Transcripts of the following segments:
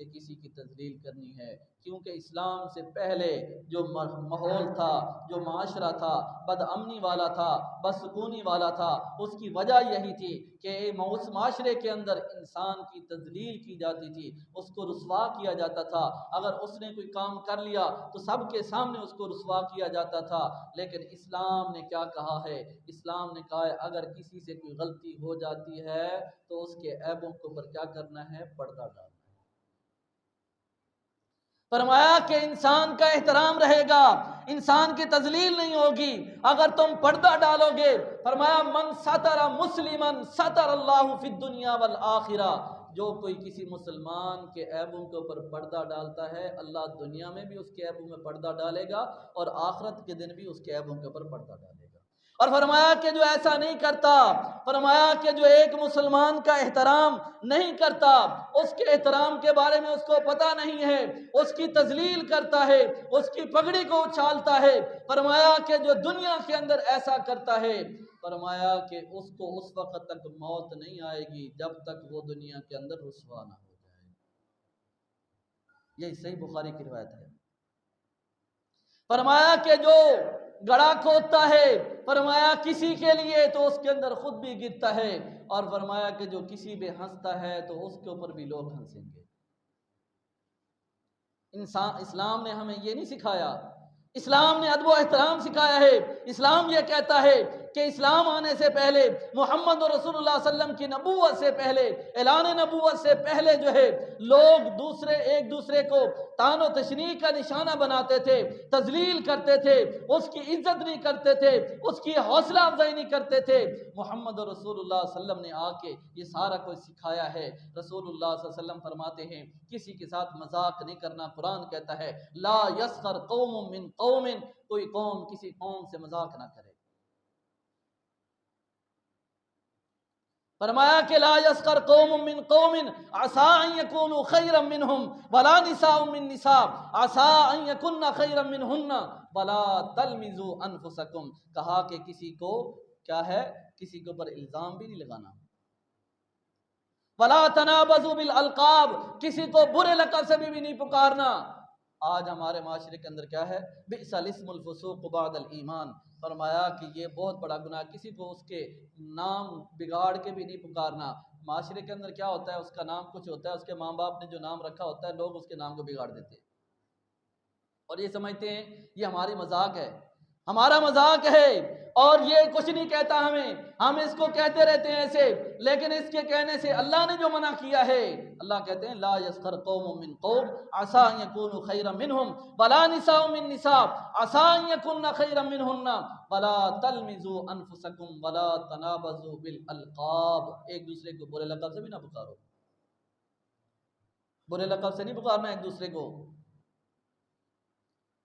کہ کسی کی تذلیل کرنی ہے، کیونکہ اسلام سے پہلے جو ماحول تھا، جو معاشرہ تھا، بد امنی والا تھا، بدسکونی والا تھا، اس کی وجہ یہی تھی کہ اس معاشرے کے اندر انسان کی تذلیل کی جاتی تھی، اس کو رسوا کیا جاتا تھا۔ اگر اس نے کوئی کام کر لیا تو سب کے سامنے اس کو رسوا کیا جاتا تھا۔ لیکن اسلام نے کیا کہا ہے؟ اسلام نے کہا ہے اگر کسی سے کوئی غلطی ہو جاتی ہے تو اس کے عیبوں کے اوپر کیا کرنا ہے؟ پردہ ڈالنا ہے۔ فرمایا کہ انسان کا احترام رہے گا، انسان کی تذلیل نہیں ہوگی اگر تم پردہ ڈالو گے۔ فرمایا من ستر مسلمن ستر اللہ فی الدنیا والآخرہ، جو کوئی کسی مسلمان کے عیبوں کے اوپر پردہ ڈالتا ہے اللہ دنیا میں بھی اس کے عیبوں میں پردہ ڈالے گا اور آخرت کے دن بھی اس کے عیبوں کے اوپر پردہ ڈالے گا۔ اور فرمایا کہ جو ایسا نہیں کرتا، فرمایا کہ جو ایک مسلمان کا احترام نہیں کرتا، اس کے احترام کے بارے میں اس کو پتہ نہیں ہے، اس کی تذلیل کرتا ہے، اس کی پگڑی کو اچھالتا ہے، فرمایا کہ جو دنیا کے اندر ایسا کرتا ہے، فرمایا کہ اس کو اس وقت تک موت نہیں آئے گی جب تک وہ دنیا کے اندر رسوا نہ ہو جائے۔ یہ صحیح بخاری کی روایت ہے۔ فرمایا کہ جو گڑھا کھودتا ہے، فرمایا کسی کے لیے تو اس کے اندر خود بھی گرتا ہے، اور فرمایا کہ جو کسی پہ ہنستا ہے تو اس کے اوپر بھی لوگ ہنسیں گے۔ اسلام نے ہمیں یہ نہیں سکھایا، اسلام نے ادب و احترام سکھایا ہے۔ اسلام یہ کہتا ہے کہ اسلام آنے سے پہلے، محمد رسول اللہ صلی اللہ علیہ وسلم کی نبوت سے پہلے، اعلان نبوت سے پہلے جو ہے لوگ ایک دوسرے کو طعن و تشنیع کا نشانہ بناتے تھے، تذلیل کرتے تھے، اس کی عزت نہیں کرتے تھے، اس کی حوصلہ افزائی نہیں کرتے تھے۔ محمد رسول اللہ صلی اللہ علیہ وسلم نے آ کے یہ سارا کچھ سکھایا ہے۔ رسول اللہ صلی اللہ علیہ وسلم فرماتے ہیں کسی کے ساتھ مذاق نہیں کرنا۔ قرآن کہتا ہے لا یسخر قوم من قوم، کوئی قوم کسی قوم سے مذاق نہ کرے۔ فرمایا کہ لا یسخر قوم من قوم عسى ان يكونوا خيرا منهم ولا نساء من نساء عسى ان يكن خيرا منهن ولا تلمزوا انفسكم، کہا کہ کسی کو کیا ہے، کسی کے اوپر الزام بھی نہیں لگانا۔ ولا تنابزوا بالالقاب، کسی کو برے لقب سے بھی نہیں پکارنا۔ آج ہمارے معاشرے کے اندر کیا ہے؟ بئس الاسم الفسوق بعد الایمان، فرمایا کہ یہ بہت بڑا گناہ، کسی کو اس کے نام بگاڑ کے بھی نہیں پکارنا۔ معاشرے کے اندر کیا ہوتا ہے، اس کا نام کچھ ہوتا ہے، اس کے ماں باپ نے جو نام رکھا ہوتا ہے لوگ اس کے نام کو بگاڑ دیتے ہیں اور یہ سمجھتے ہیں یہ ہماری مذاق ہے، ہمارا مذاق ہے اور یہ کچھ نہیں کہتا ہمیں، ہم اس کو کہتے رہتے ہیں ایسے، لیکن اس کے کہنے سے اللہ نے جو منع کیا ہے، اللہ کہتے ہیں لا یسخر قوم من قوم عسى ان يكونوا خيرا منهم ولا نساء من نساء عسى ان يكن خيرا منهن ولا تلمزوا انفسكم ولا تنابزوا بالالقاب، ایک دوسرے کو برے لقب سے بھی نہ پکارو، برے لقب سے نہیں پکارنا ایک دوسرے کو۔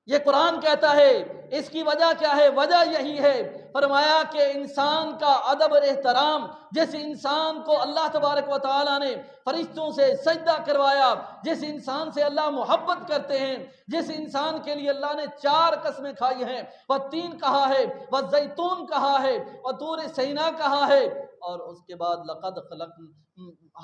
یہ قرآن کہتا ہے۔ اس کی وجہ کیا ہے؟ وجہ یہی ہے، فرمایا کہ انسان کا ادب اور احترام، جس انسان کو اللہ تبارک و تعالیٰ نے فرشتوں سے سجدہ کروایا، جس انسان سے اللہ محبت کرتے ہیں، جس انسان کے لیے اللہ نے 4 قسمیں کھائی ہیں، والتین کہا ہے، والزیتون کہا ہے، وطور سینا کہا ہے، اور اس کے بعد لقد خلقنا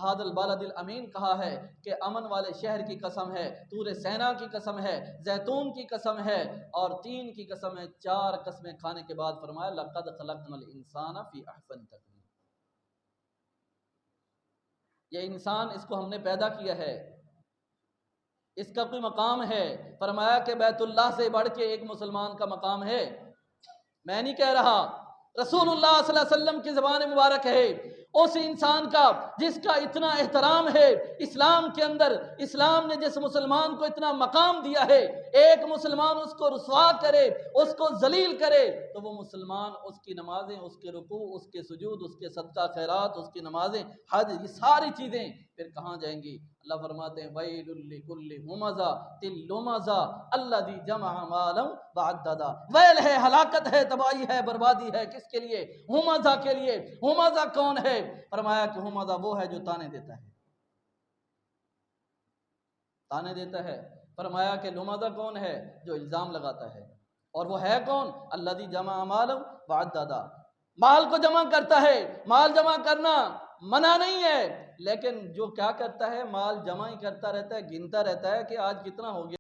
ھذا البلد الامین کہا ہے کہ امن والے شہر کی قسم ہے، طور سینا کی قسم ہے، زیتون کی قسم ہے اور تین کی قسم ہے۔ 4 قسمیں کھانے کے بعد فرمایا لقد خلقنا الانسان فی احسن تقویم، یہ انسان اس کو ہم نے پیدا کیا ہے، اس کا کوئی مقام ہے۔ فرمایا کہ بیت اللہ سے بڑھ کے ایک مسلمان کا مقام ہے، میں نہیں کہہ رہا، رسول اللہ صلی اللہ علیہ وسلم کی زبان مبارک ہے۔ اس انسان کا جس کا اتنا احترام ہے اسلام کے اندر، اسلام نے جس مسلمان کو اتنا مقام دیا ہے، ایک مسلمان اس کو رسوا کرے، اس کو ذلیل کرے تو وہ مسلمان اس کی نمازیں، اس کے رکوع، اس کے سجود، اس کے صدقہ خیرات، اس کی نمازیں، حج، یہ ساری چیزیں پھر کہاں جائیں گی؟ اللہ فرماتے ہیں ویل لکل ہمزہ لمزہ الذی جمع مالا وعددا، ویل ہے، ہلاکت ہے، تباہی ہے، بربادی ہے، کس کے لیے؟ ہمزہ کے لیے۔ ہمزہ کون ہے؟ فرمایا کہ ہمزہ وہ ہے جو تانے دیتا ہے، تانے دیتا ہے۔ فرمایا کہ لمزہ کون ہے؟ جو الزام لگاتا ہے، اور وہ ہے کون؟ الذی جمع مالا وعددا، مال کو جمع کرتا ہے۔ مال جمع کرنا منع نہیں ہے، لیکن جو کیا کرتا ہے، مال جمع ہی کرتا رہتا ہے، گنتا رہتا ہے کہ آج کتنا ہو گیا۔